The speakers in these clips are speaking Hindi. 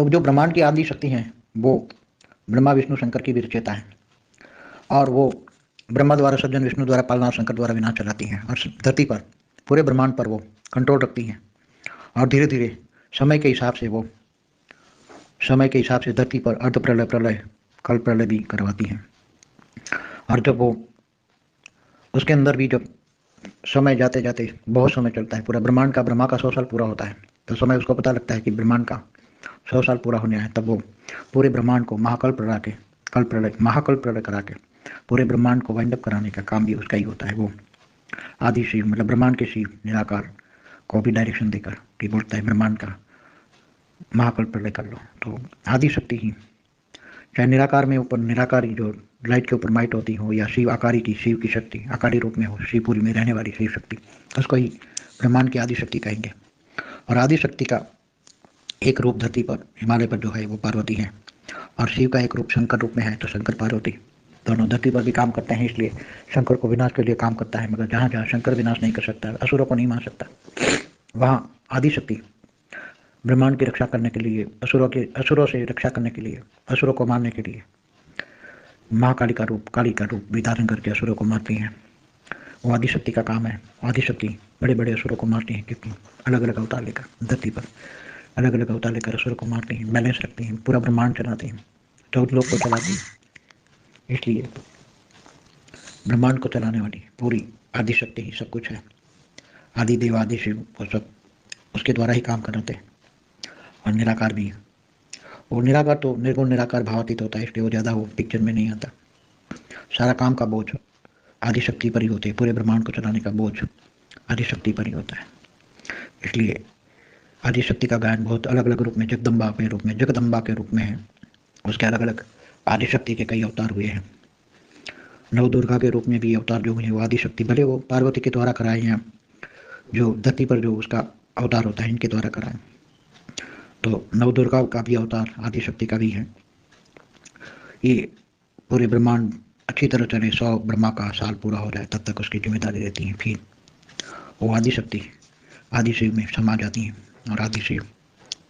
तो जो ब्रह्मांड की आदि शक्ति हैं वो ब्रह्मा विष्णु शंकर की भी रचयिता है, और वो ब्रह्मा द्वारा सृजन, विष्णु द्वारा पालना और शंकर द्वारा विनाश चलाती हैं, और धरती पर पूरे ब्रह्मांड पर वो कंट्रोल रखती हैं, और धीरे धीरे समय के हिसाब से धरती पर अर्ध प्रलय, प्रलय, कल प्रलय भी करवाती हैं। और जब वो उसके अंदर भी जब समय जाते जाते बहुत समय चलता है, पूरा ब्रह्मा का 100 साल पूरा होता है, तो समय उसको पता लगता है कि ब्रह्मांड का 100 साल पूरा होने आया, तब वो पूरे ब्रह्मांड को महाकल्प प्रलय करा के पूरे ब्रह्मांड को वाइंड अप कराने का काम भी उसका ही होता है। वो आदि शिव, मतलब ब्रह्मांड के शिव निराकार को भी डायरेक्शन देकर कि बोलता है ब्रह्मांड का महाकल्प प्रलय कर लो। तो आदि शक्ति ही, चाहे निराकार में ऊपर निराकारी जो लाइट के ऊपर माइट होती हो, या शिव आकारी की, शिव की शक्ति आकारी रूप में हो, शिवपुरी में रहने वाली शिव शक्ति, उसको ही ब्रह्मांड की आदि शक्ति कहेंगे। और आदि शक्ति का एक रूप धरती पर, हिमालय पर जो है वो पार्वती है, और शिव का एक रूप शंकर रूप में है, तो शंकर पार्वती दोनों धरती पर भी काम करते हैं। इसलिए शंकर को विनाश के लिए काम करता है, मगर जहाँ जहाँ शंकर विनाश नहीं कर सकता, असुरों को नहीं मार सकता, वहाँ आदि शक्ति ब्रह्मांड की रक्षा करने के लिए, असुरों से रक्षा करने के लिए, असुरों को मारने के लिए महाकाली का रूप, काली का रूप भी धारण करके असुरों को मारती हैं। वो आदि शक्ति का काम है। आदि शक्ति बड़े बड़े असुरों को मारती हैं, क्योंकि अलग अलग अवतार लेकर धरती पर अलग अलग अवतार लेकर असुरों को मारती हैं, बैलेंस रखती हैं, पूरा ब्रह्मांड चलाती हैं, 14 लोग को चलाती हैं। इसलिए ब्रह्मांड को चलाने वाली पूरी आदि शक्ति ही सब कुछ है। आदि देव, आदि शिव को सब उसके द्वारा ही काम कराते हैं। और निराकार भी है। और निराकार तो निर्गुण निराकार भावातीत होता है, इसलिए वो ज़्यादा वो पिक्चर में नहीं आता। सारा काम का बोझ आदि शक्ति पर ही होते हैं, पूरे ब्रह्मांड को चलाने का बोझ आदि शक्ति पर ही होता है। इसलिए आदि शक्ति का गायन बहुत अलग अलग रूप में, जगदम्बा के रूप में है। उसके अलग अलग आदि शक्ति के कई अवतार हुए हैं। नव दुर्गा के रूप में भी अवतार जो हुए हैं वो आदि शक्ति, भले वो पार्वती के द्वारा कराए हैं, जो धरती पर जो उसका अवतार होता है इनके द्वारा कराए। तो नव दुर्गा का भी अवतार आदि शक्ति का भी है। ये पूरे ब्रह्मांड अच्छी तरह चले, 100 ब्रह्मा का साल पूरा हो जाए तब तक उसकी जिम्मेदारी रहती है। फिर वो आदि शक्ति आदि शिव में समा जाती हैं, और आदि शिव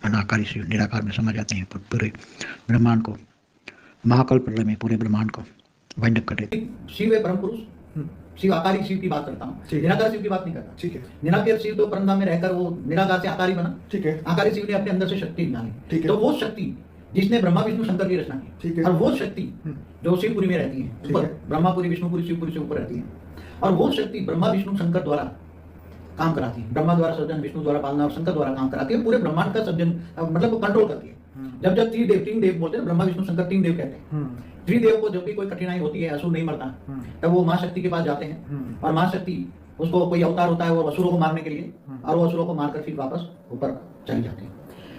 अनाकारी शिव निराकार में समा जाते हैं, पूरे ब्रह्मांड को महाकल्प प्रलय में पूरे ब्रह्मांड को वाइंड अप कर देते हैं। शिव है परम पुरुष, शिव आकारी शिव की बात करता हूँ, निराकार शिव की बात नहीं करता। ठीक है। निराकार शिव तो परमधाम में रहकर वो निराकार से आकारी बना। ठीक है। आकारी शिव ने अपने अंदर से शक्ति निकाली। ठीक है। तो वो शक्ति जिसने ब्रह्मा विष्णु शंकर की रचना की, ठीक है। और वो शक्ति जो शिवपुरी में रहती है, ऊपर ब्रह्मापुरी, विष्णुपुरी, शिवपुरी से ऊपर रहती है, और वो शक्ति ब्रह्मा विष्णु शंकर द्वारा काम कराती है। ब्रह्मा द्वारा सृजन, विष्णु द्वारा पालना और शंकर द्वारा काम कराती है। पूरे ब्रह्मांड का सृजन, मतलब कंट्रोल करती है। जब जब तीन देव बोलते हैं, ब्रह्मा विष्णु शंकर 3 देव कहते हैं। त्रिदेव को जब भी कोई कठिनाई होती है, असुर नहीं मरता, तब वो माँ शक्ति के पास जाते हैं, और माँ शक्ति उसको कोई अवतार होता है वो असुरों को मारने के लिए, और वो असुरों को मारकर फिर वापस ऊपर चली जाती है।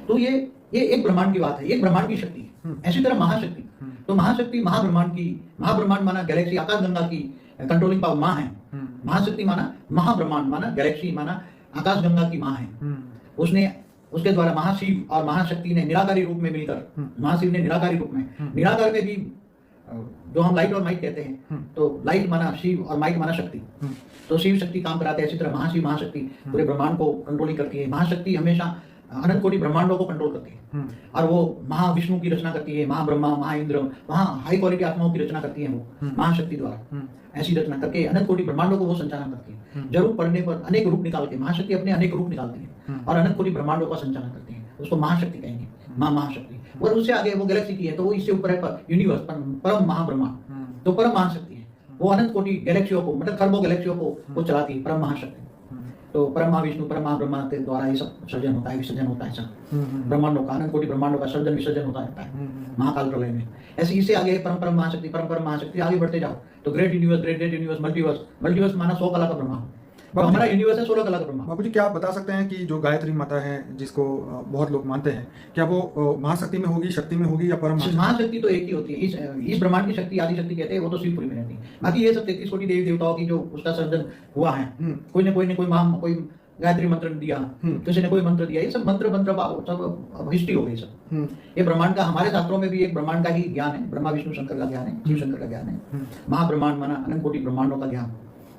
तो ये एक ब्रह्मांड की बात है, एक ब्रह्मांड की शक्ति है। ऐसी तरह महाशक्ति, तो महाशक्ति महाब्रह्मांड माना गैलेक्सी, आकाश गंगा की कंट्रोलिंग पावर माँ है। महाशक्ति माना महाब्रह्मांड, माना गैलेक्सी, माना आकाश गंगा की माँ है। उसने उसके द्वारा महाशिव और महाशक्ति ने निराकारी रूप में मिलकर, महाशिव ने निराकारी रूप में, निराकार में भी जो हम लाइट और माइट कहते हैं, तो लाइट माना शिव और माइट माना शक्ति, तो शिव शक्ति काम कराते हैं। इसी तरह महाशिव महाशक्ति पूरे ब्रह्मांड को कंट्रोलिंग करती है। महाशक्ति हमेशा अनंत कोटि ब्रह्मांडों को कंट्रोल करती है, और वो महाविष्णु की रचना करती है, महाब्रह्मा, महाइंद्र, वहाँ हाई क्वालिटी आत्माओं की रचना करती है वो महाशक्ति द्वारा। ऐसी रचना करके अनंत कोटि ब्रह्मांडों को वो संचालन करती है। जरूर पड़ने पर अनेक रूप निकाल के महाशक्ति अपने अनेक रूप निकालती है, और अनंत कोटि ब्रह्मांडों का संचालन करती है। उसको महाशक्ति कहेंगे, महाशक्ति। और उससे आगे वो गैलेक्सी की है, तो वो इससे ऊपर है यूनिवर्स, परम महाब्रह्मांड, तो परम महाशक्ति है। वो अनंत कोटि गैलेक्सियों को, मतलब खरबों गैलेक्सियों को वो चलाती है, परम महाशक्ति। तो परम महाविष्णु, परम महाब्रह्मा के द्वारा ये सब सृजन होता है, विसर्जन होता है। सब ब्रह्मांडों का, अनंत कोटि ब्रह्मांडों का सर्जन विसर्जन होता है महाकाल प्रलय में। ऐसे इससे आगे परम महाशक्ति आगे बढ़ते जाओ तो ग्रेट यूनिवर्स, मल्टीवर्स माना 100 कला का ब्रह्मांड। तो हमारा यूनिवर्स है 16 कला का ब्रह्मांड। बाबूजी, क्या आप बता सकते हैं कि जो गायत्री माता है, जिसको बहुत लोग मानते हैं, क्या वो महाशक्ति में होगी, शक्ति में होगी, या परम महाशक्ति? तो एक ही होती है। इस ब्रह्मांड की शक्ति आदि शक्ति कहते हैं, वो तो शिवपुरी में रहती है। बाकी ये सब 33 कोटि देवी देवताओं की जो उसका सर्जन हुआ है, कोई न कोई गायत्री मंत्र दिया, किसी ने कोई मंत्र दिया, ये सब मंत्र सब हिस्ट्री हो गई सब। ये ब्रह्मांड का, हमारे शास्त्रों में भी एक ब्रह्मांड का ही ज्ञान है, ब्रह्मा विष्णु शंकर का ज्ञान है, शिव शंकर का ज्ञान है। महाब्रह्मांड माना अनंत कोटि ब्रह्मांडों का ज्ञान,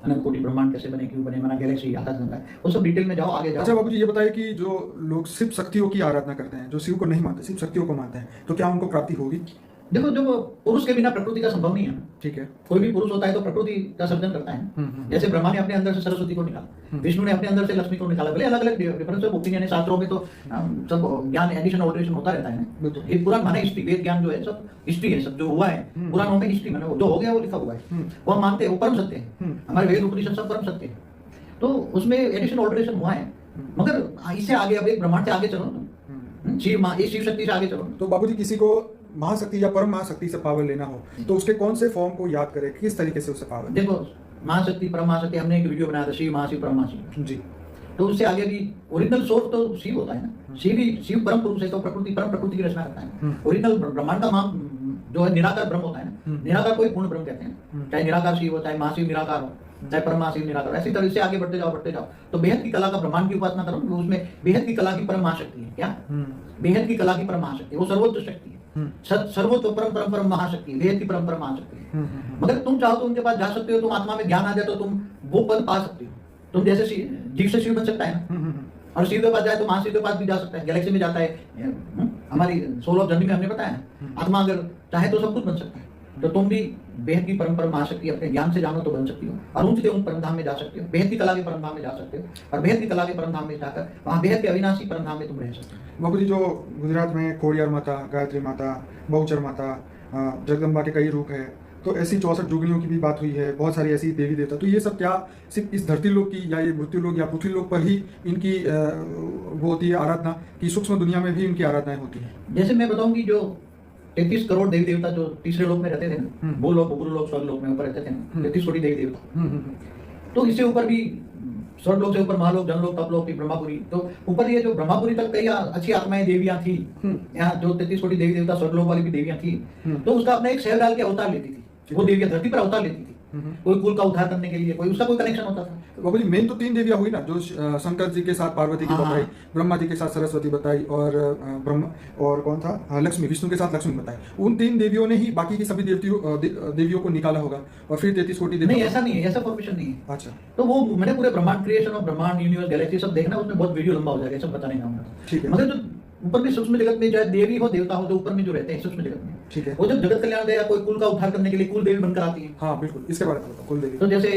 अनंत कोटि ब्रह्मांड कैसे बने, क्यों बने, माना गैलेक्सी, आकाश गंगा, वो सब डिटेल में जाओ, आगे जाओ। अच्छा बाबू जी, ये बताइए कि जो लोग सिर्फ शक्तियों की आराधना करते हैं, जो शिव को नहीं मानते, सिर्फ शक्तियों को मानते हैं, तो क्या उनको प्राप्ति होगी? देखो, जब पुरुष के बिना प्रकृति का संभव नहीं है। ठीक है। कोई भी पुरुष होता है तो प्रकृति का सर्जन करता है। जैसे ब्रह्मा ने अपने अंदर से सरस्वती को निकाला, विष्णु ने अपने अंदर से लक्ष्मी को निकाला। भले अलग अलग डिफरेंस ऑफ ओपिनियन है, शास्त्रों में तो सब ज्ञान एडिशन ऑल्टरेशन होता रहता है। ये पुराण माने हिस्ट्री, वेद ज्ञान जो है सब हिस्ट्री है, सब जो हुआ है पुराणों में हिस्ट्री माने जो हो गया वो लिखा हुआ है, वो हम मानते हैं, वो परम सत्य है। हमारे वेद उपनिषद सब परम सत्य है, तो उसमें एडिशन ऑल्टरेशन हुआ है। मगर इससे आगे अब एक ब्रह्मांड से आगे चलो ना, शिव शक्ति से आगे चलो। तो बाबूजी, किसी को महाशक्ति या परम महाशक्ति से पावर लेना हो तो उसके कौन से फॉर्म को याद करें, किस तरीके से उससे पावर? देखो, महाशक्ति परम महाशक्ति, हमने एक वीडियो बनाया था, शिव महाशिव परम महाशिव जी। तो उससे आगे भी ओरिजिनल सोर्स तो शिव होता है ना। शिव परम पुरुष है, तो प्रकृति परम प्रकृति की रचना करता है। ओरिजिनल ब्रह्मांड का मां जो है निराकार ब्रह्म होता है ना, निराकार कोई पूर्ण ब्रह्म कहते हैं। चाहे निराकार शिव हो, चाहे महाशिव निराकार हो, चाहे परम महाशिव निराकार, ऐसी तरह से आगे बढ़ते जाओ। तो बेहद की कला का ब्रह्मांड की उपासना करो, उसमें बेहद की कला की परम महाशक्ति है। क्या बेहद की कला की परम महाशक्ति, वो सर्वोच्च शक्ति है, सर्वोच्च परम महाशक्ति है, बेहद की परम महाशक्ति है। मगर तुम चाहो तो उनके पास जा सकते हो, तुम आत्मा में ज्ञान आ जाए तो तुम वो पद पा सकते हो। तुम जैसे जीव से शिव बन सकता है ना, और शिव के पास जाए तो महाशिव के पास भी जा सकता है, गैलेक्सी में जाता है। हमारी सोल ऑफ जर्नी में हमने बताया, आत्मा अगर चाहे तो सब कुछ बन सकता है। तो तुम भी बेहद की परम महाशक्ति अपने ज्ञान से जानो तो बन सकती हो, और ऊंचे उन परम धाम में जा सकते हो, बेहद की कला के परम धाम में जा सकते हो, और बेहद की कला के परम धाम में जाकर वहाँ बेहद के अविनाशी परम धाम में तुम रह सकते हो। बाबू जी, जो गुजरात में खोड़ियार माता, गायत्री माता, बहुचर माता, जगदम्बा के कई रूप है, तो ऐसी 64 जुगनियों की भी बात हुई है, बहुत सारी ऐसी देवी देवता, तो ये सब क्या सिर्फ इस धरती लोक की या ये मृत्यु लोक या पृथ्वी लोक पर ही इनकी वो होती है आराधना, की सूक्ष्म दुनिया में भी इनकी आराधनाएं होती है? जैसे मैं बताऊं कि जो 33 करोड़ देवी देवता जो तीसरे लोक में रहते थे ना, वो लोग लोक स्वर्ग लोक में ऊपर रहते थे ना, 33 कोटि देवी देवता, तो इससे ऊपर भी स्वर्ग लोक से ऊपर महालोक, जनलोक, तपलोक, ब्रह्मापुरी, तो ऊपर ये जो ब्रह्मापुरी तक कई अच्छी आत्माएं देवियां थी। यहाँ जो 33 कोटि देवी देवता स्वर्ग लोक वाली भी देवियां थी, तो उसका अपना एक शहर डाल के अवतार लेती थी। वो देवियां धरती पर अवतार लेती थी, कोई कुल का उद्धार करने के लिए, कोई उसका कोई कनेक्शन होता था। बाबू जी, मेन तो 3 देवियां हुई ना, जो शंकर जी के साथ पार्वती की बताई, ब्रह्मा जी के साथ सरस्वती बताई, और ब्रह्मा और कौन था, लक्ष्मी, विष्णु के साथ लक्ष्मी बताई। उन 3 देवियों ने ही बाकी की सभी देवियों को निकाला होगा, और फिर 33 कोटि देवी। नहीं, ऐसा नहीं है, ऐसा परमिशन नहीं है। अच्छा, तो वो मैंने पूरे ब्रह्मांड क्रिएशन और ब्रह्मांड यूनिवर्स गैलेक्सी सब देखना, उसमें बहुत वीडियो लंबा हो जाएगा, सब बताने का। ठीक है। मगर जो ऊपर में सूक्ष्म जगत में चाहे देवी हो देवता हो, जो ऊपर में जो रहते हैं सूक्ष्म जगत में, ठीक है, वो जब जगत कल्याण या कोई कुल का उद्धार करने के लिए कुल देवी बनकर आती है। हाँ बिल्कुल, इसके बारे में बताओ, कुल देवी। तो जैसे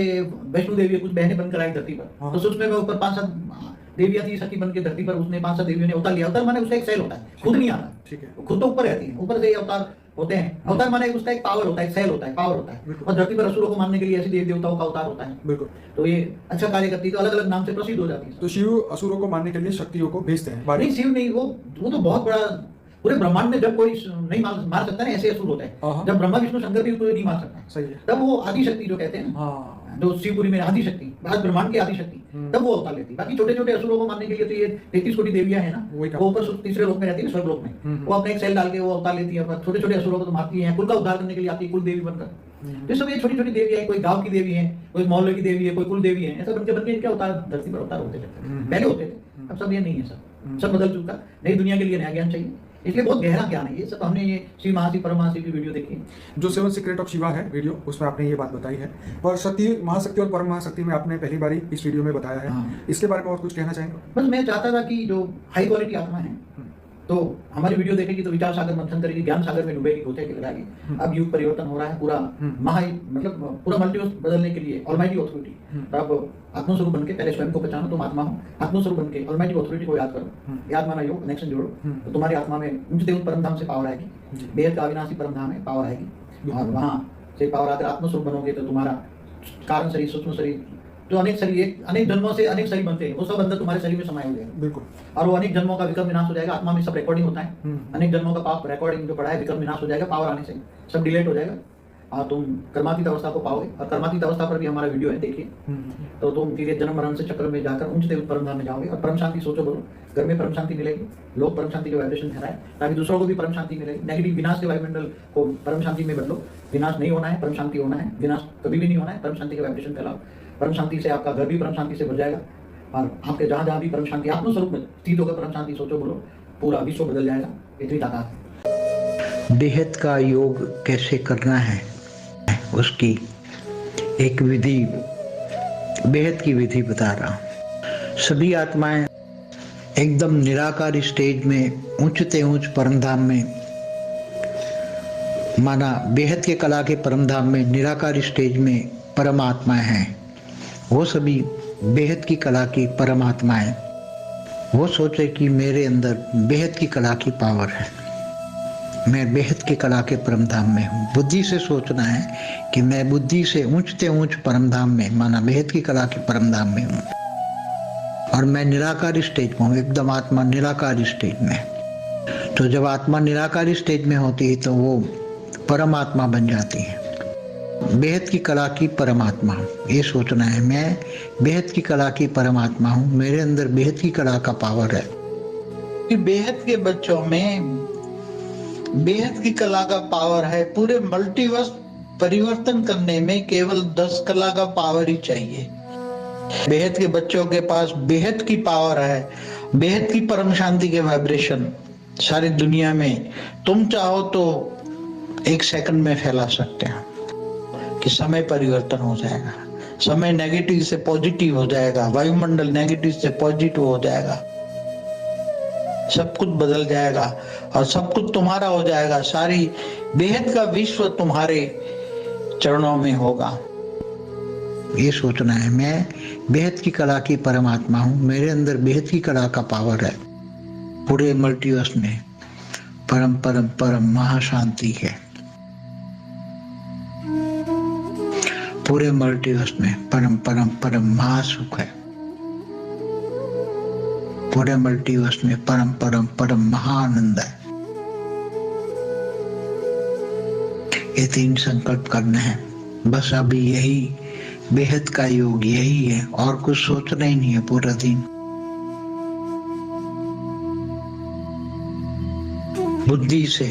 वैष्णो देवी कुछ बहनें बनकर आई धरती पर, तो सूक्ष्म में ऊपर 5-7 देवियां थी सखी बन के धरती पर, उसने 5-7 देवियों ने अवतार लिया। अवतार माने उसका एक सेल होता है, खुद नहीं आता, ठीक है, खुद तो ऊपर रहती है, ऊपर से अवतार होते हैं। अवतार माने उसका एक पावर होता है, सेल होता है, पावर होता है, और धरती पर असुरों को मारने के लिए ऐसे देवी देवताओं का अवतार होता है। बिल्कुल। तो ये अच्छा कार्य करती है, तो अलग अलग नाम से प्रसिद्ध हो जाती है। तो शिव असुरों को मारने के लिए शक्तियों को भेजते हैं? नहीं, शिव नहीं, वो तो बहुत बड़ा, पूरे ब्रह्मांड में जब कोई नहीं मार सकता है, ऐसे असुर होते हैं। जब ब्रह्मा विष्णु शंकर भी कोई नहीं मार सकता, सही है, तब वो आदि शक्ति जो कहते हैं, जो शिवपुरी में आदि शक्ति, आज ब्रह्मांड की आदि शक्ति, तब वो अवतार लेती है। बाकी छोटे छोटे असुरों को मारने के लिए तो ये 33 कोटि देवियां हैं ना, वो ऊपर तीसरे लोक में रहती है, स्वर्ग लोक में, वो अपने एक सेल डाल के वो अवतार लेती है, छोटे छोटे असुरों को तो मारती है, कुल का उद्धार करने के लिए आती है, कुल देवी बनकर। तो सब ये छोटी छोटी देवी है, कोई गांव की देवी है, कोई मोहल्ले की देवी है, कोई कुल देवी है, ऐसा बनके इनके अवतार धरती पर अवतार होते रहते हैं। पहले होते थे, अब सब ये नहीं है, सब बदल चुका। नई दुनिया के लिए नया ज्ञान चाहिए, इसलिए बहुत गहरा ज्ञान है ये सब। हमने ये शिव महाशिव परम महाशिव की वीडियो देखी, जो 7 सीक्रेट ऑफ शिवा है वीडियो, उसमें आपने ये बात बताई है, और शक्ति महाशक्ति और परम महाशक्ति में आपने पहली बारी इस वीडियो में बताया है। इसके बारे में और कुछ कहना चाहेंगे? बस मैं चाहता था कि जो हाई क्वालिटी आत्मा है, तो हमारी वीडियो देखेगी तो विचार सागर मंथन करेगी, ज्ञान सागर में डूबेगी, होते लगाएगी। अब युग परिवर्तन हो रहा है, पूरा मतलब पूरा मल्टीवर्स बदलने के लिए ऑलमाइटी ऑथोरिटी, तो अब आत्मस्वरूप बन के पहले स्वयं को पहचानो, तुम आत्मा हो, आत्मस्वरूप बन के ऑलमाइटी ऑथोरिटी को याद करो, याद माना योग, कनेक्शन जोड़ो, तो तुम्हारी आत्मा में उच्चतम परम धाम से पावर आएगी, बेहद का अविनाशी परम धाम है, पावर आएगी, और वहां से पावर आकर आत्मस्वरूप बनोगे तो तुम्हारा कारण शरीर, सूक्ष्म शरीर, जो अनेक शरीर, अनेक जन्मों से अनेक शरीर बनते हैं, वो सब अंदर तुम्हारे शरीर में समाये हुए हैं। बिल्कुल। और वो अनेक जन्मों का विक्रम विनाश हो जाएगा, आत्मा में सब रिकॉर्डिंग होता है, अनेक जन्मों का पाप रिकॉर्डिंग जो पड़ा है, विक्रम विनाश हो जाएगा, पावर आने से सब डिलीट हो जाएगा, और तुम कर्मातीत अवस्था को पाओगे। और कर्मातीत अवस्था पर भी हमारा वीडियो है, देखिए, तो तुम फिर जन्म मरण से चक्र में जाकर उच्चतम परम धाम में जाओगे, और परम शांति सोचो, बोलो घर में परम शांति मिलेगी, लोग परम शांति के वाइब्रेशन फैलाए, ताकि दूसरों को भी परम शांति मिलेगी। नेगेटिव विनाश के वायुमंडल को परम शांति में बदलो, विनाश नहीं होना है, परम शांति होना है, विनाश कभी भी नहीं होना है, परम शांति के वाइब्रेशन फैलाओ, परम शांति से आपका घर भी परम शांति से भर जाएगा, और आपके जहाँ जहाँ भी परम शांति आत्मस्वरूप में स्थित होकर परम शांति सोचो, बोलो, पूरा विश्व बदल जाएगा। इतनी ताकत है। बेहद का योग कैसे करना है, उसकी एक विधि बेहद की विधि बता रहा हूं। सभी आत्माएं एकदम निराकार स्टेज में ऊंचते ऊंच परमधाम में, माना बेहद के कला के परमधाम में निराकार स्टेज में परमात्माएं हैं। वो सभी बेहद की कला की परमात्माएं वो सोचे कि मेरे अंदर बेहद की कला की पावर है, मैं बेहद की कला के परमधाम में हूँ। बुद्धि से सोचना है कि मैं बुद्धि से ऊंचते ऊंच परमधाम में, माना बेहद की कला के परमधाम में हूँ, और मैं निराकार स्टेज में हूँ, एकदम आत्मा निराकार स्टेज में। तो जब आत्मा निराकार स्टेज में होती है तो वो परमात्मा बन जाती है, बेहद की कला की परमात्मा। ये सोचना है मैं बेहद की कला की परमात्मा हूँ, मेरे अंदर बेहद की कला का पावर है। कि बेहद के बच्चों में बेहद की कला का पावर है। पूरे मल्टीवर्स परिवर्तन करने में केवल 10 कला का पावर ही चाहिए। बेहद के बच्चों के पास बेहद की पावर है, बेहद की परम शांति के वाइब्रेशन सारी दुनिया में तुम चाहो तो 1 सेकंड में फैला सकते हैं कि समय परिवर्तन हो जाएगा, समय नेगेटिव से पॉजिटिव हो जाएगा, वायुमंडल नेगेटिव से पॉजिटिव हो जाएगा, सब कुछ बदल जाएगा और सब कुछ तुम्हारा हो जाएगा। सारी बेहद का विश्व तुम्हारे चरणों में होगा। ये सोचना है मैं बेहद की कला की परमात्मा हूँ, मेरे अंदर बेहद की कला का पावर है। पूरे मल्टीवर्स में परम परम परम महाशांति है। पूरे मल्टीवर्स में परम परम परम महासुख है। पूरे मल्टीवर्स में परम परम परम महाआनंद है। ये 3 संकल्प करने हैं बस। अभी यही बेहद का योग यही है, और कुछ सोचना ही नहीं है पूरा दिन। बुद्धि से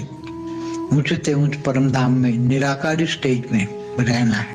ऊंचते ऊंच परमधाम में निराकार स्टेज में रहना है।